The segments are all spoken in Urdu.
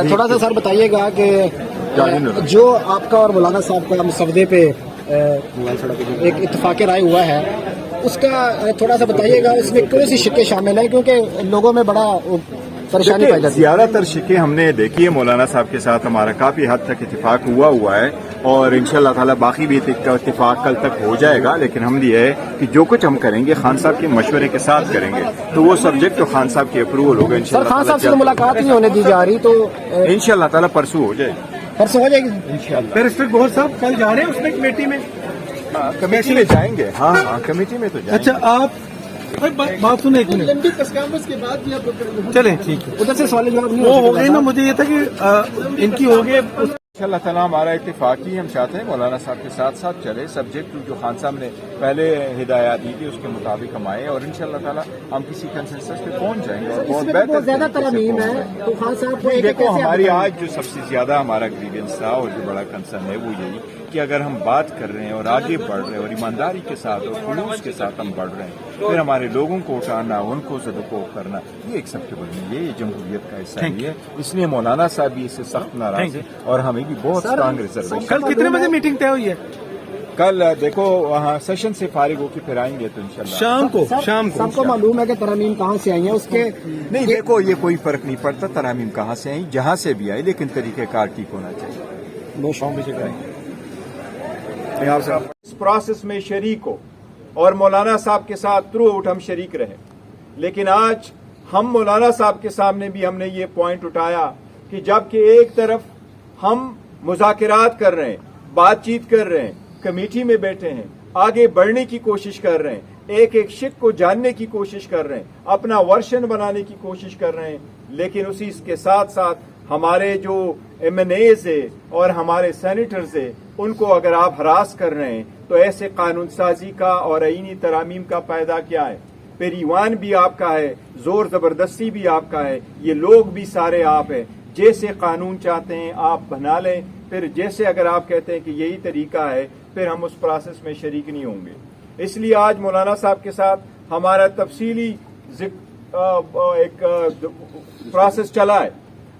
تھوڑا سا سر بتائیے گا کہ جو آپ کا اور مولانا صاحب کا مسودے پہ ایک اتفاق رائے ہوا ہے، اس کا تھوڑا سا بتائیے گا اس میں کون سی شکیں شامل ہیں، کیونکہ لوگوں میں بڑا پریشانی پائی جاتی ہے۔ زیادہ تر شکیں ہم نے دیکھی ہے، مولانا صاحب کے ساتھ ہمارا کافی حد تک اتفاق ہوا ہے، اور انشاءاللہ تعالی باقی بھی اتفاق کل تک ہو جائے گا۔ لیکن ہم یہ ہے کہ جو کچھ ہم کریں گے خان صاحب کے مشورے کے ساتھ کریں گے، تو وہ سبجیکٹ تو خان صاحب کی اپروول ہوگا انشاءاللہ۔ سر خان صاحب سے ملاقات نہیں ہونے دی جا رہی، تو انشاءاللہ تعالی پرسوں ہو جائے گی، پرسوں ہو جائے گی انشاءاللہ۔ بیرسٹر گوہر صاحب کل جا رہے ہیں اس میں کمیٹی میں؟ کمیٹی میں جائیں گے، ہاں کمیٹی میں تو جائیں گے۔ اچھا آپ بات سنیں ایک منٹ، لمبی پریس کانفرنس کے بعد بھی آپ چلیں ٹھیک ہے، ادھر سے سوال جواب نہیں وہ ہو گئی نا، مجھے یہ تھا کہ ان کی ہو گئے انشاءاللہ تعالیٰ ہمارا اتفاق ہی ہم چاہتے ہیں مولانا صاحب کے ساتھ ساتھ چلے، سبجیکٹ جو خان صاحب نے پہلے ہدایات دی تھی اس کے مطابق ہم آئے، اور انشاءاللہ تعالیٰ ہم کسی کنسنسس پہ پہنچ جائیں گے اور بہت بہتر زیادہ ترمیم ہے، تو خان صاحب کو دیکھو ہماری آج جو سب سے زیادہ ہمارا گریوینس تھا اور جو بڑا کنسرن ہے وہ یہی کہ اگر ہم بات کر رہے ہیں اور آگے بڑھ رہے ہیں اور ایمانداری کے ساتھ اور خلوص کے ساتھ ہم بڑھ رہے ہیں، پھر ہمارے لوگوں کو اٹھانا، ان کو زدوکوب کرنا، یہ ایکسیپٹیبل نہیں ہے، یہ جمہوریت کا حصہ نہیں ہے۔ اس لیے مولانا صاحب بھی اس سے سخت ناراض ہے اور ہمیں بھی بہت اسٹرانگ ریزرویشن۔ کل کتنے بجے میٹنگ طے ہوئی ہے؟ کل دیکھو وہاں سیشن سے فارغ ہو کے پھر آئیں گے تو انشاءاللہ شام کو سب کو معلوم ہے کہ ترمیم کہاں سے آئی ہیں، اس کے نہیں دیکھو یہ کوئی فرق نہیں پڑتا ترامیم کہاں سے آئی، جہاں سے بھی آئی، لیکن طریقہ کار ٹھیک ہونا چاہیے۔ اس پروسیس میں شریک ہو اور مولانا صاحب کے ساتھ تھرو آؤٹ ہم شریک رہے، لیکن آج ہم مولانا صاحب کے سامنے بھی ہم نے یہ پوائنٹ اٹھایا کہ جبکہ ایک طرف ہم مذاکرات کر رہے ہیں، بات چیت کر رہے ہیں، کمیٹی میں بیٹھے ہیں، آگے بڑھنے کی کوشش کر رہے ہیں، ایک ایک شک کو جاننے کی کوشش کر رہے ہیں، اپنا ورژن بنانے کی کوشش کر رہے ہیں، لیکن اسی کے ساتھ ساتھ ہمارے جو ایم این ایز ہے اور ہمارے سینیٹرز ہیں ان کو اگر آپ ہراس کر رہے ہیں تو ایسے قانون سازی کا اور آئینی ترامیم کا فائدہ کیا ہے؟ پھر ایوان بھی آپ کا ہے، زور زبردستی بھی آپ کا ہے، یہ لوگ بھی سارے آپ ہیں۔ جیسے قانون چاہتے ہیں آپ بنا لیں، پھر جیسے اگر آپ کہتے ہیں کہ یہی طریقہ ہے پھر ہم اس پروسیس میں شریک نہیں ہوں گے۔ اس لیے آج مولانا صاحب کے ساتھ ہمارا تفصیلی ایک پروسیس چلا ہے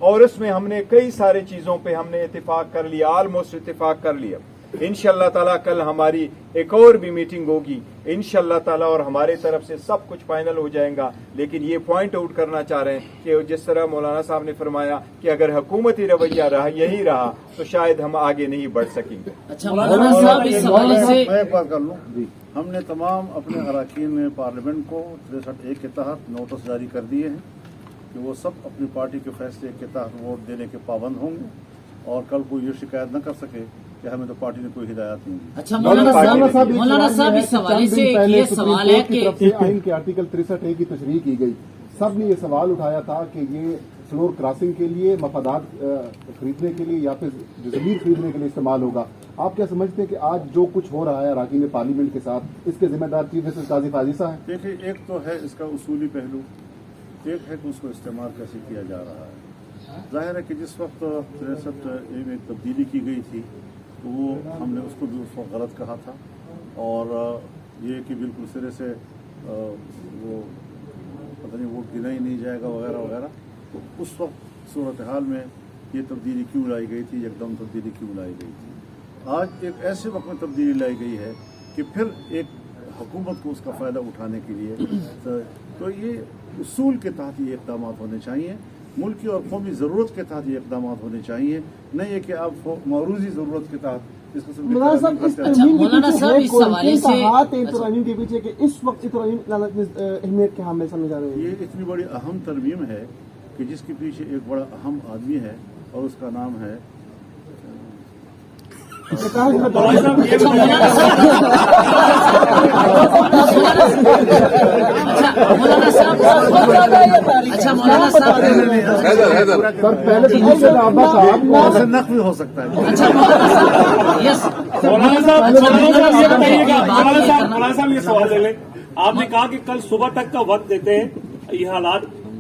اور اس میں ہم نے کئی سارے چیزوں پہ ہم نے اتفاق کر لیا، آلموسٹ اتفاق کر لیا۔ انشاءاللہ تعالیٰ کل ہماری ایک اور بھی میٹنگ ہوگی انشاءاللہ تعالیٰ، اور ہمارے طرف سے سب کچھ فائنل ہو جائے گا۔ لیکن یہ پوائنٹ آؤٹ کرنا چاہ رہے ہیں کہ جس طرح مولانا صاحب نے فرمایا کہ اگر حکومتی رویہ یہی رہا تو شاید ہم آگے نہیں بڑھ سکیں گے۔ مولانا صاحب اس حوالے سے میں ایک بات کر لوں، ہم نے تمام اپنے اراکین پارلیمنٹ کو 63(1) کے تحت نوٹس جاری کر دیے ہیں کہ وہ سب اپنی پارٹی کے فیصلے کے تحت ووٹ دینے کے پابند ہوں گے، اور کل کوئی یہ شکایت نہ کر سکے کہ ہمیں تو پارٹی نے کوئی ہدایات نہیں دی۔ اچھا مولانا صاحب اس حوالے سے یہ سوال ہے کہ آئین کے آرٹیکل 63(a) کی تشریح کی گئی، سب نے یہ سوال اٹھایا تھا کہ یہ فلور کراسنگ کے لیے، مفادات خریدنے کے لیے یا پھر زمین خریدنے کے لیے استعمال ہوگا۔ آپ کیا سمجھتے ہیں کہ آج جو کچھ ہو رہا ہے اراکین پارلیمنٹ کے ساتھ، اس کے ذمہ دار چیف جسٹس قاضی فاضل صاحب ہیں؟ دیکھیے، ایک تو ہے اس کا اصولی پہلو، ایک ہے کہ اس کو استعمال کیسے کیا جا رہا ہے۔ ظاہر ہے کہ جس وقت 63(a) میں تبدیلی کی گئی تھی تو وہ ہم نے اس کو بھی اس وقت غلط کہا تھا، اور یہ کہ بالکل سرے سے وہ پتہ نہیں ووٹ گنا ہی نہیں جائے گا وغیرہ وغیرہ، تو اس وقت صورتحال میں یہ تبدیلی کیوں لائی گئی تھی، یکدم تبدیلی کیوں لائی گئی تھی۔ آج ایک ایسے وقت میں تبدیلی لائی گئی ہے کہ پھر ایک حکومت کو اس کا فائدہ اٹھانے کے لیے تو یہ اصول کے تحت یہ اقدامات ہونے چاہیے، ملکی اور قومی ضرورت کے تحت یہ اقدامات ہونے چاہیے، نہیں ہے کہ آپ معروضی ضرورت کے تحت اس قسم مولانا صاحب اس حوالے سے ترمیم کے پیچھے کہ اس وقت ترمیم اہمیت کے حامل سمجھا رہے ہیں۔ یہ اتنی بڑی اہم ترمیم ہے کہ جس کے پیچھے ایک بڑا اہم آدمی ہے اور اس کا نام ہے نقل ہو سکتا ہے۔ مولانا صاحب یہ سوال لے لیں، آپ نے کہا کہ کل صبح تک کا وقت دیتے ہیں یہ حالات